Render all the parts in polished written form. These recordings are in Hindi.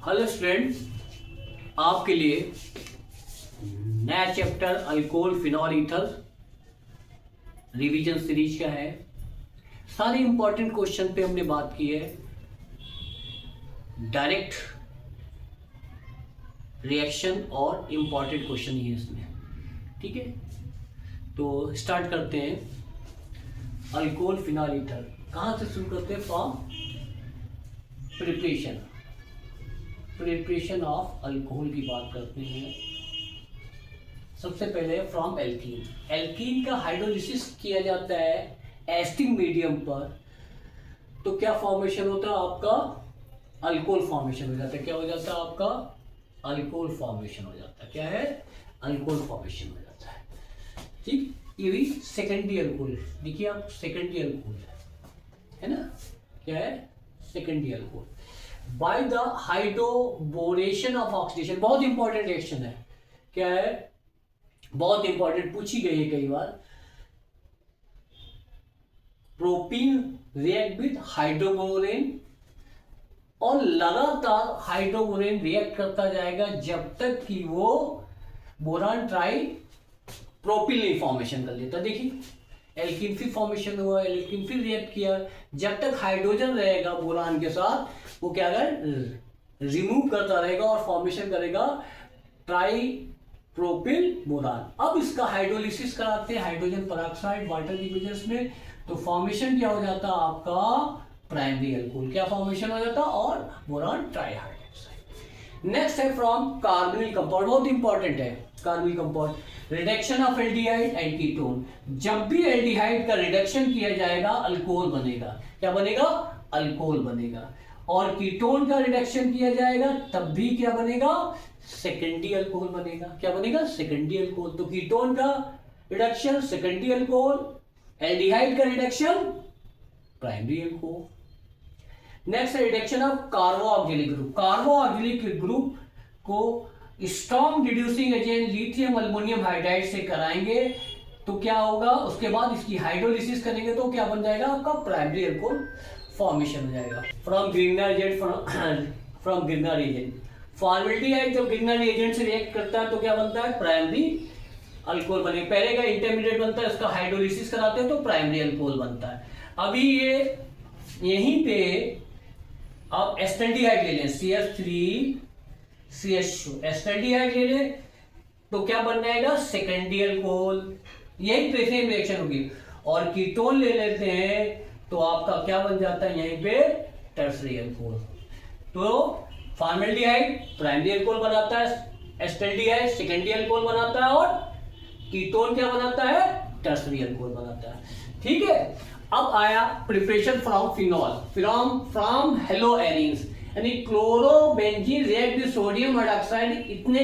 हेलो स्टूडेंट, आपके लिए नया chapter alcohol phenol ether revision series का है। सारे इंपॉर्टेंट क्वेश्चन पे हमने बात की है। डायरेक्ट रिएक्शन और इंपॉर्टेंट क्वेश्चन ही है इसमें, ठीक है। तो स्टार्ट करते हैं। अल्कोहल फिनॉल ईथर कहाँ से शुरू करते हैं? फ्रॉम प्रिपरेशन ऑफ अल्कोहल की बात करते हैं। सबसे पहले फ्रॉम एल्कीन। एल्कीन का हाइड्रोलिसिस किया जाता है एसिडिक मीडियम पर, तो क्या फॉर्मेशन होता है आपका? अल्कोहल फॉर्मेशन हो जाता है। क्या हो जाता है आपका? अल्कोहल फॉर्मेशन हो जाता है। क्या है? अल्कोहल फॉर्मेशन हो जाता है, ठीक। ये भी सेकेंडरी अल्कोहल, देखिए आप, सेकेंडरी अल्कोहल है ना। क्या है? Secondary alcohol by the hydroboration of oxidation. बहुत इंपॉर्टेंट रिएक्शन है। क्या है? बहुत इंपॉर्टेंट, पूछी गई है कई बार। प्रोपीन रिएक्ट विद हाइड्रोबोरेन और लगातार हाइड्रोबोरेन रिएक्ट करता जाएगा जब तक कि वो बोरान ट्राई प्रोपिलीन फॉर्मेशन कर लेता। देखिए एल्कीन फिर फॉर्मेशन हुआ, एल्कीन फिर रिएक्ट किया, जब तक हाइड्रोजन रहेगा बोरान के साथ वो क्या कर रिमूव करता रहेगा और फॉर्मेशन करेगा ट्राई प्रोपिल बोरान। अब इसका हाइड्रोलिसिस कराते हैं हाइड्रोजन पेरोक्साइड वाटर की वजह से, तो फॉर्मेशन क्या हो जाता है आपका? Primary alcohol. क्या फॉर्मेशन हो जाता? और बोरान ट्राइहाइड्रोक्साइड। नेक्स्ट है फ्रॉम कार्बोनिल कंपाउंड, बहुत इंपॉर्टेंट है carbonyl compound. Reduction of aldehyde and ketone. जब भी एल्डिहाइड का रिडक्शन किया जाएगा अल्कोहल बनेगा। क्या बनेगा? अल्कोहल बनेगा। और कीटोन का रिडक्शन किया जाएगा तब भी क्या बनेगा? सेकेंडरी अल्कोहल बनेगा। क्या बनेगा? Secondary alcohol. तो कीटोन का रिडक्शन सेकेंडरी अल्कोहल, एल्डिहाइड का reduction primary alcohol. Next reduction of carboxylic group. Carboxylic group को strong reducing agent lithium aluminium hydride से कराएंगे तो क्या होगा? उसके बाद इसकी हाइड्रोलिसिस करेंगे तो क्या बन जाएगा आपका? प्राइमरी अल्कोहल फॉर्मेशन हो जाएगा। From Grignard agent, from Grignard agent. Formaldehyde जब ग्रिग्नर एजेंट से रिएक्ट करता है तो क्या बनता है? प्राइमरी अल्कोहल बनेगा। पहले का इंटरमीडिएट बनता है, इसका हाइड्रोलिसिस कराते हैं तो प्राइमरी अल्कोहल बनता है। अभी ये यहीं पे आप एस्टल्डिहाइड ले लें, CH3CH2 एस्टल्डिहाइड ले लें तो क्या बन जाएगा? Secondary alcohol. यही सेम रिएक्शन होगी। और कीटोन ले लेते हैं तो आपका क्या बन जाता है यहीं पे? Tertiary alcohol. तो फॉर्मेल्डिहाइड प्राइमरी अल्कोहल बनाता है, एस्टल्डिहाइड सेकेंडरी अल्कोहल बनाता है और कीटोन क्या बनाता है? टर्सरी अल्कोहल बनाता है, ठीक है। अब आया preparation from phenol, from haloarenes, यानी chlorobenzene react with sodium hydroxide. इतने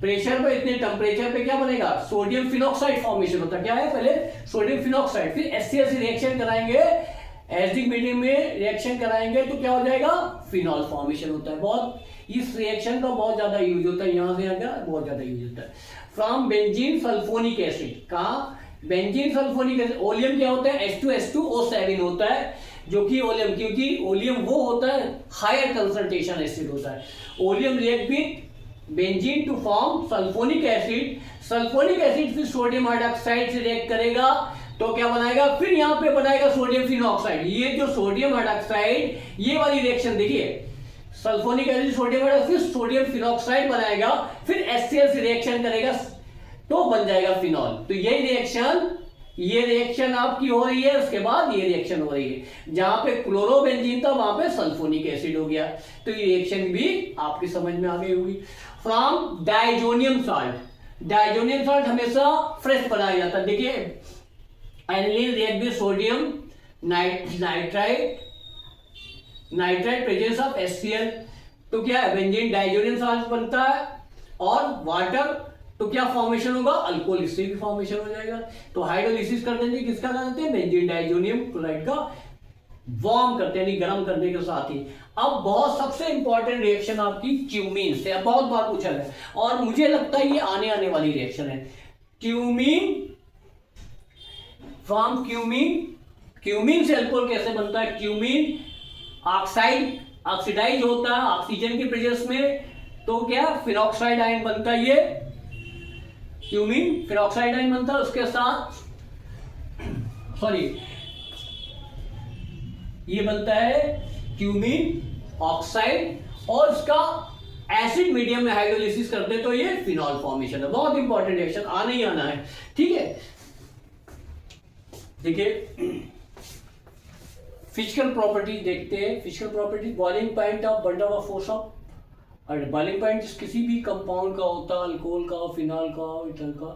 प्रेशर पे, इतने टेम्परेचर पे क्या बनेगा? सोडियम फिनॉक्साइड फॉर्मेशन होता है। क्या है? पहले सोडियम फिनॉक्साइड, फिर HCl से रिएक्शन कराएंगे, एसिडिक मीडियम में रिएक्शन कराएंगे तो क्या हो जाएगा? फिनॉल फॉर्मेशन होता है। बहुत इस रिएक्शन का बहुत ज्यादा यूज होता है, यहां से आगे बहुत ज्यादा यूज होता है। From benzene sulphonic acid. कहा? Benzene sulphonic acid. ओलियम क्या होता है? H2SO7 होता है, जो कि ओलियम, क्योंकि ओलियम वो होता है हायर कंसंट्रेशन एसिड होता है। Oleum react with benzene to form sulphonic acid. Sulphonic acid फिर सोडियम हाइड्रोक्साइड से रिएक्ट करेगा तो क्या बनाएगा? फिर यहां पे बनाएगा सोडियम फिनॉक्साइड। ये जो सोडियम हाइड्रोक्साइड, ये वाली रिएक्शन देखिए, सल्फोनिक एसिड सोडियम हाइड्रोक्साइड, फिर सोडियम फिनॉक्साइड बनाएगा, फिर HCl से रिएक्शन करेगा तो बन जाएगा फिनॉल। तो ये रिएक्शन आपकी हो रही है, उसके बाद ये रिएक्शन हो रही है। जहां पे क्लोरोबेंजीन था वहां पे सल्फोनिक एसिड हो गया, तो ये रिएक्शन भी आपकी समझ में आ गई होगी। From diazonium salt. Diazonium salt हमेशा फ्रेश बनाया जाता है। देखिए aniline react with sodium nitride presence of HCl, तो क्या है? बेंजीन डाइजोनियम सॉल्ट बनता है और वाटर, तो क्या फॉर्मेशन होगा? अल्कोहल, इससे भी फॉर्मेशन हो जाएगा। तो हाइड्रोलिसिस कर देंगे, किसका करते हैं? बेंजीन डाइजोनियम क्लोराइड का वार्म करते हैं, गर्म करने के साथ ही। अब बहुत सबसे इंपॉर्टेंट रिएक्शन आपकी क्यूमीन से, अब बहुत बार पूछा है और मुझे लगता है ये आने वाली रिएक्शन है। क्यूमीन, फ्रॉम क्यूमीन से अल्कोहल कैसे बनता है? क्यूमीन ऑक्साइड ऑक्सीडाइज होता है ऑक्सीजन के प्रेजेंस में, तो क्या फिनॉक्साइड आयन बनता है, ये क्यूमीन फिनॉक्साइड आयन बनता है। उसके साथ सॉरी ये बनता है क्यूमीन ऑक्साइड, और उसका एसिड मीडियम में हाइड्रोलिसिस करते हैं तो ये फिनॉल फॉर्मेशन है। बहुत इंपॉर्टेंट रिएक्शन, आना ही आना है, ठीक है। देखिए फिजिकल प्रॉपर्टी देखते हैं। Physical property, boiling point of bundle of force of, और बॉइलिंग पॉइंट किसी भी कंपाउंड का होता है, अल्कोहल का, फिनॉल का, इथर का,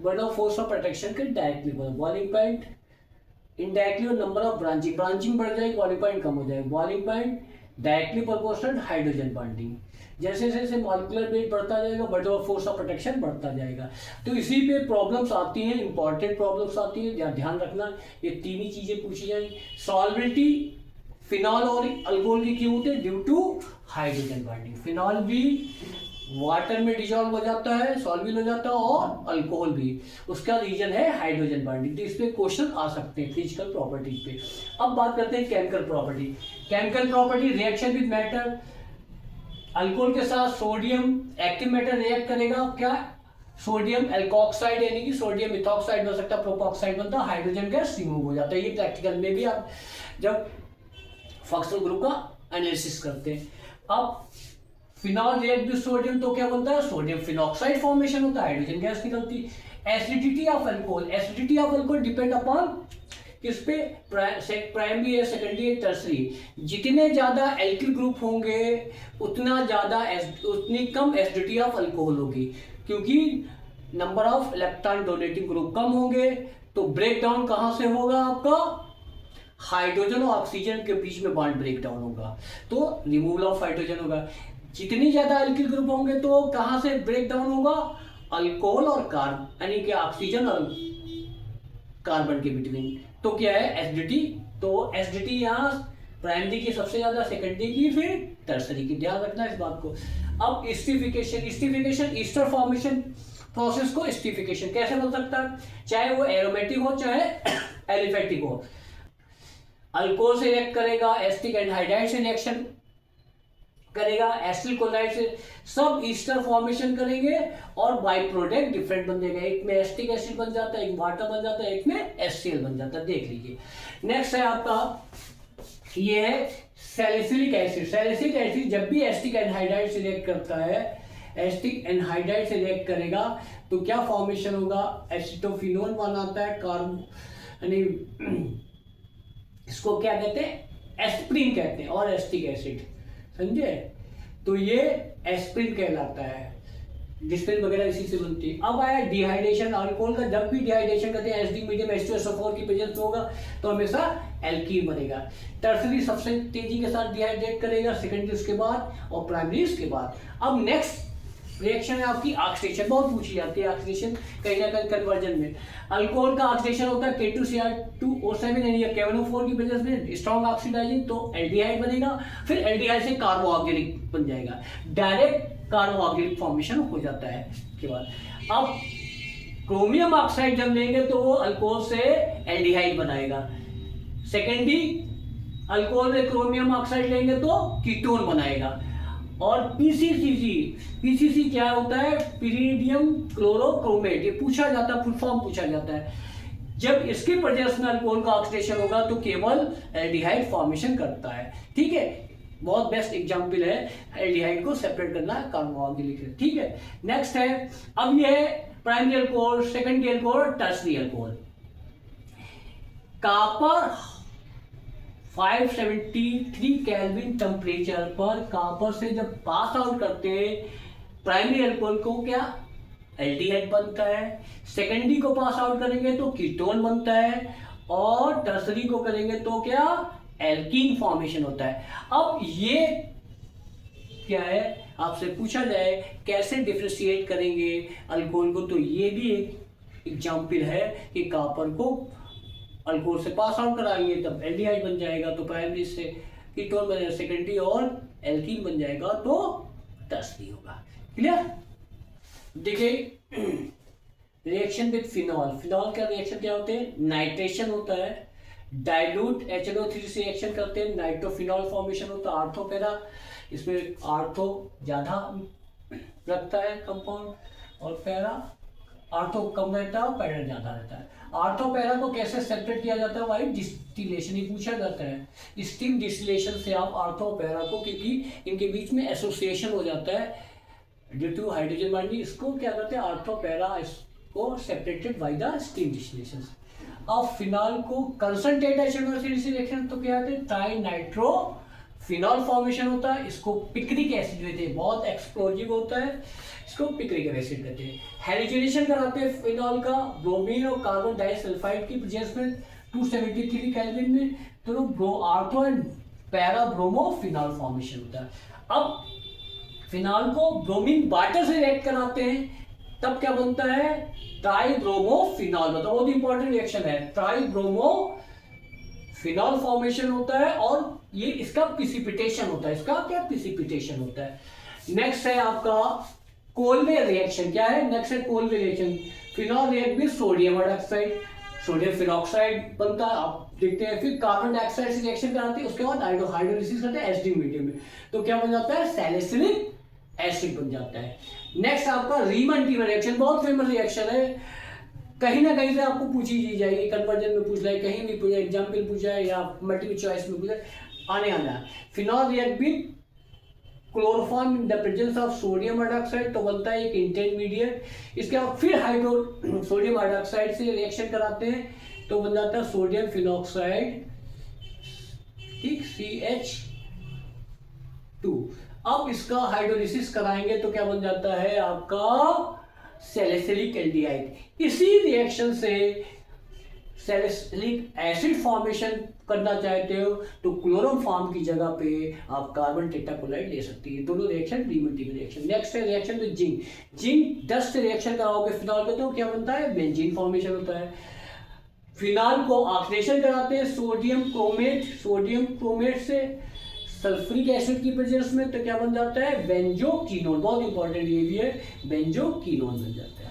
bundle of force of protection के डायरेक्टली बॉइलिंग पॉइंट इनडायरेक्टली, और नंबर ऑफ ब्रांचिंग, ब्रांचिंग बढ़ जाएगी बॉइलिंग पॉइंट कम हो जाएगा। Boiling point directly proportional hydrogen bonding, जैसे जैसे मॉलिक्यूलर वेट बढ़ता जाएगा bundle of force of protection बढ़ता जाएगा। तो इसी पे प्रॉब्लम्स आती हैं, इंपॉर्टेंट प्रॉब्लम्स आती हैं, ध्यान रखना ये तीन ही चीजें पूछी जाएंगी। सॉल्वेबिलिटी फिनॉल और अल्कोहल की क्यों होते हैं, due to hydrogen bonding. Phenol भी वाटर में डिजॉल्व हो जाता है, सॉल्युबल हो जाता है, और अल्कोहल भी, उसका रीजन है हाइड्रोजन बॉन्डिंग। तो इस पे क्वेश्चन आ सकते हैं फिजिकल प्रॉपर्टीज पे। अब बात करते हैं chemical property. Chemical property, reaction with matter, alcohol के साथ सोडियम एक्टिव मैटर रिएक्ट करेगा, क्या सोडियम एल्कोक्साइड यानी कि सोडियम इथॉक्साइड बन सकता है, प्रोपॉक्साइड बनता है, हाइड्रोजन गैस रिमूव हो जाता है। ये प्रैक्टिकल में भी आप जब फंक्शनल ग्रुप का एनालिसिस करते हैं। अब फिनॉल रिएक्ट विद सोडियम तो क्या बनता है, सोडियम फिनॉक्साइड फॉर्मेशन होता है, हाइड्रोजन गैस निकलती है। Acidity of alcohol, acidity of alcohol depend upon किस पे, प्राइमरी है, सेकेंडरी है, टर्सरी। जितने ज्यादा एल्किल ग्रुप होंगे उतना ज्यादा उतनी कम एसिडिटी ऑफ अल्कोहल होगी, क्योंकि number of electron donating group कम होंगे। तो ब्रेक डाउन कहां से होगा, आपका हाइड्रोजन और ऑक्सीजन के बीच में बॉन्ड ब्रेक डाउन होगा, तो रिमूवल ऑफ हाइड्रोजन होगा। जितनी ज्यादा एल्किल ग्रुप होंगे तो कहां से ब्रेक डाउन होगा, अल्कोहल और कार्बन यानी कि ऑक्सीजन और कार्बन के बिटवीन। तो क्या है एसिडिटी, तो एसिडिटी यहाँ प्राइमरी की सबसे ज्यादा, सेकेंडरी की, फिर टर्सरी की, ध्यान रखना इस बात को। अब esterification, esterification Easter formation process को एस्टिफिकेशन कैसे बन सकता है, चाहे वो एरोमेटिक हो चाहे एलिफेटिक हो। अल्कोहल से रिएक्ट करेगा, एसिटिक एनहाइड्राइड से रिएक्शन करेगा, एसिटिल क्लोराइड से, सब ईस्टर फॉर्मेशन करेंगे और बाई प्रोडक्ट डिफरेंट बन जाएगा। एक में एसिटिक एसिड बन जाता है, एक वाटर बन जाता है, एक में HCl बन जाता है, देख लीजिए। नेक्स्ट है आपका ये है सैलिसिलिक एसिड। सैलिसिलिक एसिड जब भी एसिटिक एनहाइड्राइड से रिएक्ट करता है, एसिटिक एनहाइड्राइड से रिएक्ट करेगा तो क्या फॉर्मेशन होगा, एसिटोफिनोल बनाता है, यानी इसको क्या कहते हैं, एस्प्रिन कहते हैं, और एसिटिक एसिड, समझे। तो ये एस्प्रिन कहलाता है, डिस्प्रिन वगैरह इसी से बनती है। अब आया डिहाइड्रेशन, अल्कोहल का जब भी डिहाइड्रेशन करते हैं एसिडिक मीडियम H2SO4 की प्रेजेंस होगा तो हमेशा एल्कीन बनेगा। टर्सरी सबसे तेजी के साथ डिहाइड्रेट करेगा, सेकेंडरी उसके बाद, और प्राइमरी उसके बाद। अब नेक्स्ट रिएक्शन है आपकी ऑक्सीडेशन, बहुत पूछी जाती है ऑक्सीडेशन कहीं ना कहीं कन्वर्जन में। अल्कोहल का ऑक्सीडेशन होता है K2Cr2O7 यानी KNO4 की प्रेजेंस में, स्ट्रॉन्ग ऑक्सीडाइजिंग, तो एल्डिहाइड बनेगा, फिर एल्डिहाइड से कार्बोऑक्सिलिक बन जाएगा, डायरेक्ट कार्बोऑक्सिलिक फॉर्मेशन हो जाता है के बाद। अब क्रोमियम ऑक्साइड जब लेंगे तो वो अल्कोहल से एल्डिहाइड बनाएगा, सेकेंडरी अल्कोहल में क्रोमियम ऑक्साइड लेंगे तो कीटोन बनाएगा। और पीसीसी क्या होता है, पिरीडियम क्लोरोक्रोमेट, ये पूछा जाता है, फुल फॉर्म पूछा जाता है। जब इसके प्रेजेंस में अल्कोहल का ऑक्सीडेशन होगा तो केवल एल्डिहाइड फॉर्मेशन करता है, ठीक है। बहुत बेस्ट एग्जांपल है, एल्डिहाइड को सेपरेट करना है कार्बोऑक्सिलिक, ठीक है। नेक्स्ट है, अब ये है primary alcohol, secondary alcohol, tertiary alcohol. Copper 573 kelvin temperature पर कापर से जब पास आउट करते हैं प्राइमरी अल्कोहल को क्या एल्डिहाइड बनता है, सेकेंडरी को पास आउट करेंगे तो कीटोन बनता है, और टर्सरी को करेंगे तो क्या एल्कीन फॉर्मेशन होता है। अब ये क्या है, आपसे पूछा जाए कैसे डिफरेंशिएट करेंगे अल्कोहल को, तो ये भी एक एग्जाम्पल है कि कापर को अल्कोहल से पास आउट कराएंगे तब एल्डिहाइड बन जाएगा तो प्राइमरी से कीटोन बन जाएगा, सेकेंडरी और एल्कीन बन जाएगा तो टर्सरी होगा। क्लियर। देखिए रिएक्शन विद फिनॉल, फिनॉल का रिएक्शन क्या होते हैं, नाइट्रेशन होता है, डाइल्यूट HNO3 से रिएक्शन करते हैं, नाइट्रोफिनॉल फॉर्मेशन होता है आर्थो पैरा, इसमें आर्थो ज्यादा रखता है कंपाउंड और पैरा आर्थो कम रहता है और पैरा ज्यादा रहता है। आर्थो पैरा को कैसे सेपरेट किया जाता है, वाई डिस्टिलेशन ही पूछा जाता है। स्टीम डिस्टिलेशन से आप आर्थो पैरा को, क्योंकि इनके बीच में एसोसिएशन हो जाता है ड्यू टू हाइड्रोजन बॉन्डिंग, इसको क्या करते हैं आर्थो पैरा इसको separated by the steam distillation. अब फिनॉल को कंसंट्रेट HNO3 से रिएक्शन तो क्या होता है ट्राई नाइट्रो फिनॉल फॉर्मेशन होता है, इसको पिक्रिक एसिड कहते हैं, बहुत एक्सप्लोजिव होता है, इसको पिक्रिक एसिड कहते हैं। हैलोजिनेशन कराते हैं फिनॉल का ब्रोमीन और कार्बन डाइसल्फाइड की प्रेजेंस में 273 केल्विन में, तो ortho and para bromo phenol formation होता है। अब फिनॉल को ब्रोमीन वाटर से रिएक्ट कराते हैं, तब क्या बनता है ट्राइब्रोमो फिनॉल, मतलब बहुत इंपॉर्टेंट रिएक्शन है, ट्राइब्रोमो फिनॉल फॉर्मेशन होता है और ये इसका प्रिसिपिटेशन होता है, इसका क्या प्रिसिपिटेशन होता है। नेक्स्ट है आपका कोलवे रिएक्शन, क्या है नेक्स्ट है Colway reaction. Phenol react with sodium hydroxide, sodium phenoxide बनता है, आप देखते हैं। फिर कार्बन डाइऑक्साइड से रिएक्शन कराते हैं, उसके बाद हाइड्रोलिसिस करते हैं एसिडिक मीडियम में, तो क्या बन जाता है सैलिसिलिक एसिड बन जाता है। नेक्स्ट आपका रीमन टीमर रिएक्शन, बहुत फेमस रिएक्शन है, कहीं ना कहीं से आपको पूछी जी जाएगी, कन्वर्जन में पूछ रहा है, कहीं भी पूछा, एग्जाम्पल पूछा है या मल्टीपल चॉइस में पूछा है, आने आना है। Phenol react with chloroform in the presence of sodium hydroxide, तो बनता है एक इंटरमीडिएट। इसके बाद फिर सोडियम हाइड्रोक्साइड से रिएक्शन कराते हैं, तो बन जाता है सोडियम फिनॉक्साइड, ठीक CH2। अब इसका हाइड्रोलिसिस कराएंगे तो क्या बन जाता है आपका सैलिसिलिक एल्डिहाइड। इसी रिएक्शन से सैलिसिलिक एसिड फॉर्मेशन करना चाहते हो तो क्लोरोफॉर्म की जगह पे आप कार्बन टेट्राक्लोराइड ले सकती है। दोनों रिएक्शन प्रीमेटिव रिएक्शन। नेक्स्ट है रिएक्शन विद जिंक। जिंक 10 से रिएक्शन कराओगे फिनॉल में तो क्या बनता है बेंजीन फॉर्मेशन होता है। फिनॉल को ऑक्सीडेशन कराते हैं सोडियम क्रोमेट से सल्फ्यूरिक एसिड की प्रेजेंस में, तो क्या बन जाता है बेंजोक्विनोन। बहुत इंपॉर्टेंट ये भी है, बेंजोक्विनोन बन जाता है।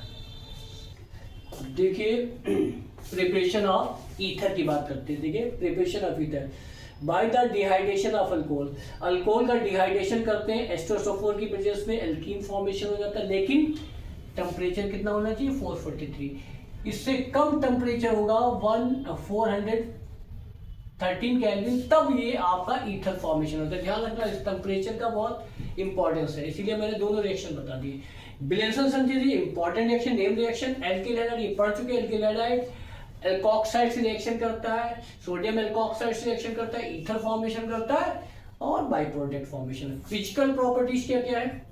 देखिए प्रिपरेशन ऑफ ईथर की बात करते हैं। देखिए preparation of ether by the dehydration of alcohol. Alcohol का डिहाइड्रेशन करते हैं H2SO4 की प्रेजेंस में एल्कीन फॉर्मेशन हो जाता है, लेकिन टेम्परेचर कितना होना चाहिए 443। इससे कम टेम्परेचर होगा 413 केल्विन, तब ये आपका ईथर फॉर्मेशन होता है। ध्यान रखना इस टेम्परेचर का बहुत इंपॉर्टेंस है, इसीलिए मैंने दोनों रिएक्शन बता दिए। Williamson synthesis important reaction, name reaction. Alkyl halide ये पढ़ चुके, एल्किल हैलाइड एल्कोक्साइड से रिएक्शन करता है, सोडियम एल्कोक्साइड से रिएक्शन करता है, ईथर फॉर्मेशन करता है और by product formation. Physical properties क्या क्या है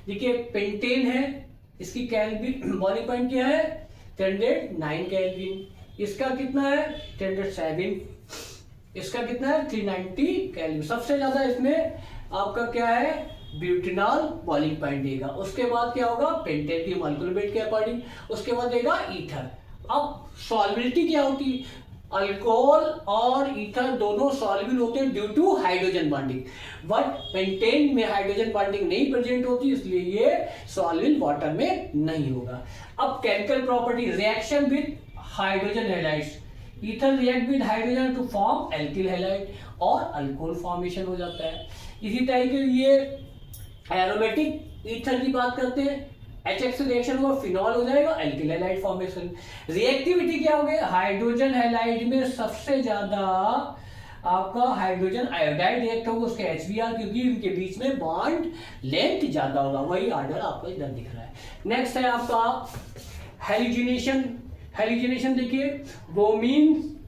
देखिए, पेंटेन है, इसकी केल्विन बॉइलिंग पॉइंट क्या है 309 केल्विन, इसका कितना है 307, इसका कितना है 390 केल्विन। सबसे ज्यादा इसमें आपका क्या है ब्यूटेनॉल बॉइलिंग पॉइंट देगा। उसके बाद क्या होगा पेंटेन की मॉलिक्यूलर वेट के अकॉर्डिंग, उसके बाद देगा ईथर। अब सॉल्बिलिटी क्या होती, अल्कोहल और ईथर दोनों सॉल्युबल होते हैं due to hydrogen bonding, but pentane में हाइड्रोजन बॉन्डिंग नहीं प्रेजेंट होती, इसलिए ये सॉल्युबल वाटर में नहीं होगा। अब chemical property, reaction with hydrogen halides, ether react with hydrogen to form alkyl halide और अल्कोहल फॉर्मेशन हो जाता है। इसी तरीके ये एरोमेटिक ईथर की बात करते हैं, HX से रिएक्शन हुआ फिनॉल हो जाएगा एल्किल हैलाइड फॉर्मेशन। रिएक्टिविटी क्या होगी, हाइड्रोजन हैलाइड में सबसे ज्यादा आपका हाइड्रोजन आयोडाइड रिएक्ट होगा, उसके HBr, क्योंकि इनके बीच में बॉन्ड लेंथ ज्यादा होगा, वही ऑर्डर आपको इधर दिख रहा है। नेक्स्ट है आपका हेलोजिनेशन। हेलोजिनेशन देखिए, ब्रोमीन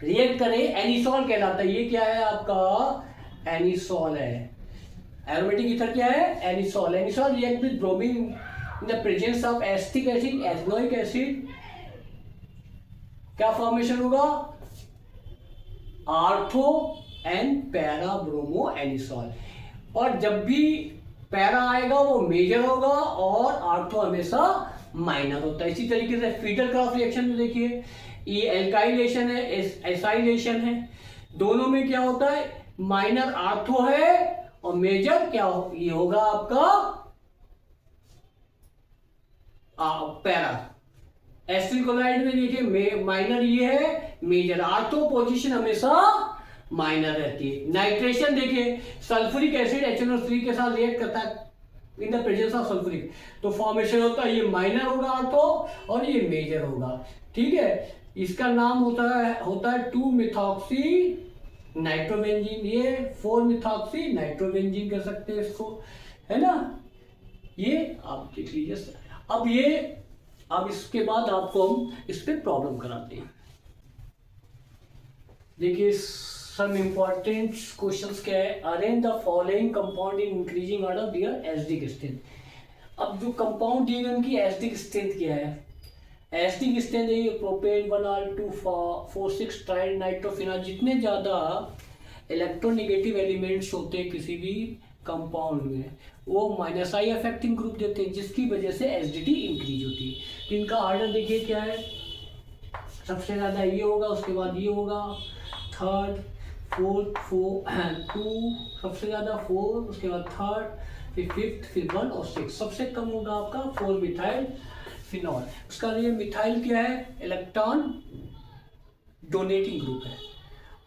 रिएक्ट करे एनिसॉल कहलाता है, ये क्या है आपका एनिसॉल है। एरोमेटिक ईथर क्या है anisole. Anisole react with bromine in the presence of acetic acid, ethanoic acid, क्या फॉर्मेशन होगा ortho and para bromo anisole. और जब भी पैरा आएगा वो मेजर होगा और आर्थो हमेशा माइनर होता है। इसी तरीके से फीडर क्रॉस रिएक्शन में देखिए, ये एल्काइलेशन है एसाइलेशन है, दोनों में क्या होता है माइनर आर्थो है और मेजर क्या ये होगा आपका पैरा। एसिटिल क्लोराइड में देखिए माइनर ये है, मेजर। आर्थो पोजीशन हमेशा माइनर रहती है। नाइट्रेशन देखिए, सल्फ्यूरिक एसिड HNO3 के साथ रिएक्ट करता है इन द प्रेजेंस ऑफ सल्फ्यूरिक, तो फॉर्मेशन होता है, ये माइनर होगा आर्थो और ये मेजर होगा। ठीक है, इसका नाम होता है 2-मिथॉक्सी नाइट्रोबेंजीन, ये 4-मिथॉक्सी नाइट्रोबेंजीन कह सकते हैं इसको, है ना। ये आप देख लीजिए। अब इसके बाद आपको हम इस पे प्रॉब्लम कराते हैं। देखिए सम इंपॉर्टेंट क्वेश्चंस क्या है। Arrange the following compound in increasing order their acidic strength. अब जो कंपाउंड दिए गए उनकी एसिडिक स्ट्रेंथ क्या है। एसिडिक स्ट्रेंथ है प्रोपेन 1R246 ट्राई नाइट्रोफिनॉल। जितने ज्यादा इलेक्ट्रोनेगेटिव एलिमेंट्स होते हैं किसी भी कंपाउंड में, वो -I अफेक्टिंग ग्रुप देते हैं, जिसकी वजह से एसिडिटी इंक्रीज होती है। तो इनका ऑर्डर देखिए क्या है, सबसे ज्यादा ये होगा, उसके बाद ये होगा, थर्ड, फोर्थ, 2 सबसे ज्यादा, 4 उसके बाद थर्ड, फिर 5th, फिर 1 और 6। सबसे कम होगा आपका 4-मिथाइल फिनॉल। उसका ये मिथाइल क्या है, इलेक्ट्रॉन डोनेटिंग ग्रुप है,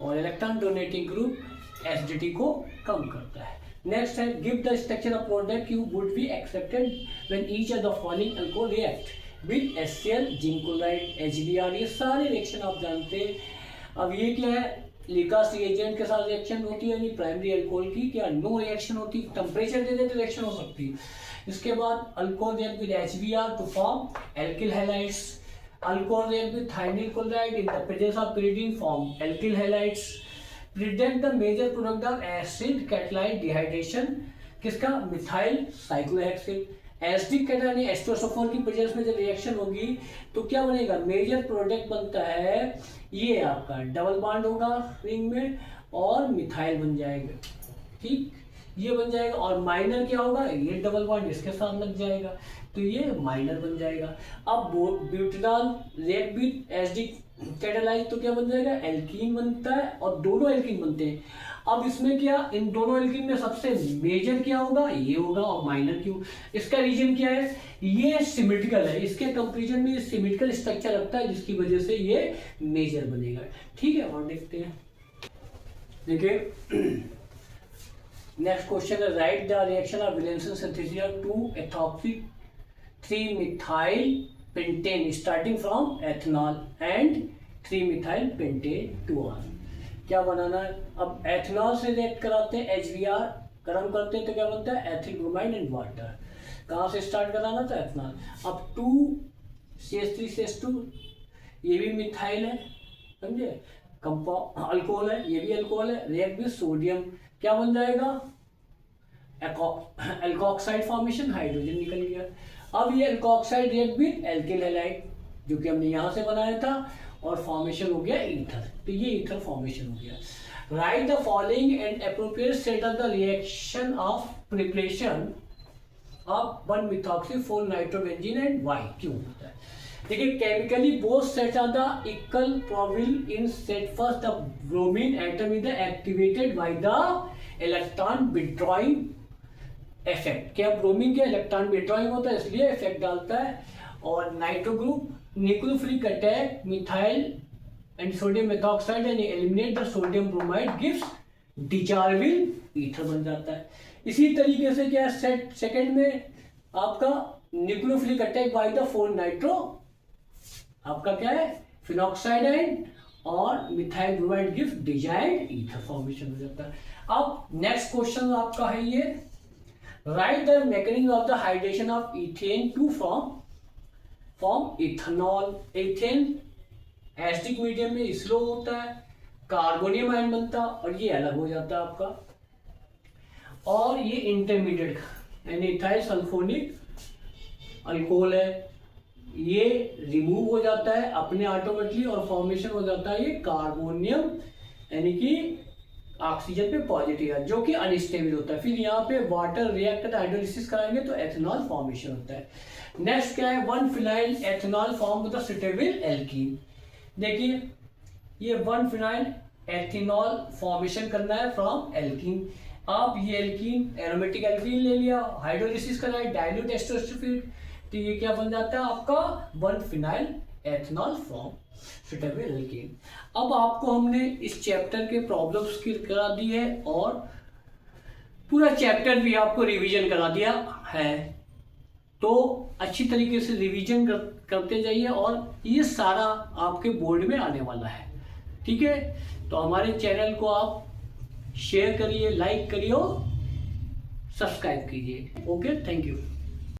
और इलेक्ट्रॉन डोनेटिंग ग्रुप एसिडिटी को कम करता है। नेक्स्ट है, give the structure of product you would be accepted when each of the following alcohol react with HCl, zinc chloride, HBr। ये सारे रिएक्शन आप जानते हैं। अब ये क्या है, लिकास रिएजेंट के साथ रिएक्शन होती है, यानी प्राइमरी अल्कोहल की क्या नो रिएक्शन होती, टेम्परेचर दे देते रिएक्शन हो सकती है। इसके बाद alcohol react with HBr to form alkyl halides. Alcohol react with thionyl chloride in the presence of pyridine form alkyl halides. Predict the major product of acid catalysed dehydration, किसका, methyl cyclohexyl. Acidic cation H2SO4 की प्रेजेंस में जब रिएक्शन होगी तो क्या बनेगा, मेजर प्रोडक्ट बनता है, ये आपका डबल बॉन्ड होगा रिंग में और मिथाइल बन जाएगा। ठीक, ये बन जाएगा। और माइनर क्या होगा, ये डबल बॉन्ड इसके साथ लग जाएगा, तो ये माइनर बन जाएगा। अब butanol react with acidic catalyse तो क्या बन जाएगा, एल्कीन बनता है, और दोनों एल्कीन बनते हैं। अब इसमें क्या, इन दोनों एल्कीन में सबसे मेजर क्या होगा, ये होगा, और माइनर क्यों, इसका रीजन क्या है, ये सिमेट्रिकल है, इसके कंपैरिजन में ये सिमेट्रिकल स्ट्रक्चर रखता है, जिसकी वजह से ये मेजर बनेगा। ठीक है, और देखते हैं। देखिए नेक्स्ट क्वेश्चन है, write the reaction of Williamson synthesis of two ethoxy three methyl pentane starting from ethanol and three methyl pentane 2R। क्या बनाना है, अब एथेनॉल से रिएक्ट कराते हैं, HBr गर्म करते हैं तो क्या बनता है, एथिल ब्रोमाइड एंड वाटर। कहाँ से स्टार्ट कराना था, एथेनॉल। अब 2CH3CH2 ये भी मिथाइल है, समझे, कंपाउंड अल्कोहल है, ये भी अल्कोहल है, रिएक्ट विद सोडियम, क्या बन जाएगा, एल्कोक्साइड फॉर्मेशन, हाइड्रोजन निकल गया। अब ये alkoxide react with alkyl halide, जो कि हमने यहाँ से बनाया था, और फॉर्मेशन हो गया ईथर, तो ये ईथर फॉर्मेशन हो गया। Write the following and appropriate set of the reaction of preparation of one methoxy four nitrobenzene and why, क्यों होता है। देखिए chemically both sets are the equal probable in set first the bromine atom is the activated by the electron withdrawing effect. क्या ब्रोमीन के इलेक्ट्रॉन विथड्रॉइंग होता है, इसलिए इफेक्ट डालता है। और nitro group nucleophilic attack methyl and sodium methoxide and eliminate the sodium bromide gives डिचार्जिल ether बन जाता है। इसी तरीके से क्या है, सेकंड में आपका nucleophilic attack by the four nitro, आपका क्या है, फिनॉक्साइड एंड और methyl bromide gives desired ether formation हो जाता है। अब नेक्स्ट क्वेश्चन आपका है ये, write the mechanism of the hydration of ethene to form ethanol. Ethene acidic medium में स्लो होता है, कार्बोनियम आयन बनता है, और ये अलग हो जाता है आपका। और ये इंटरमीडिएट यानी इथाइल सल्फोनिक अल्कोहल है, ये रिमूव हो जाता है अपने ऑटोमेटिकली, और फॉर्मेशन हो जाता है ये कार्बोनियम यानी कि ऑक्सीजन पे पॉजिटिव है, जो कि अनस्टेबल होता है। फिर यहाँ पे वाटर रिएक्ट हाइड्रोलिसिस कराएंगे तो एथेनॉल फॉर्मेशन होता है। नेक्स्ट क्या है, one phenyl ethanol form with suitable alkene. देखिए ये 1-फिनाइल एथेनॉल फॉर्मेशन करना है फ्रॉम एल्कीन। आप ये एल्कीन एरोमेटिक एल्कीन ले लिया, हाइड्रोलिसिस कराए, डाइल्यूट एस्टोसल्फेट, तो ये क्या बन जाता है आपका 1-फिनाइल एथेनॉल फ्रॉम सुटेबल एल्केन। अब आपको हमने इस चैप्टर के प्रॉब्लम्स की करा दी है और पूरा चैप्टर भी आपको रिवीजन करा दिया है, तो अच्छी तरीके से रिवीजन करते जाइए और ये सारा आपके बोर्ड में आने वाला है। ठीक है, तो हमारे चैनल को आप शेयर करिए, लाइक करिए और सब्सक्राइब कीजिए। Okay, thank you.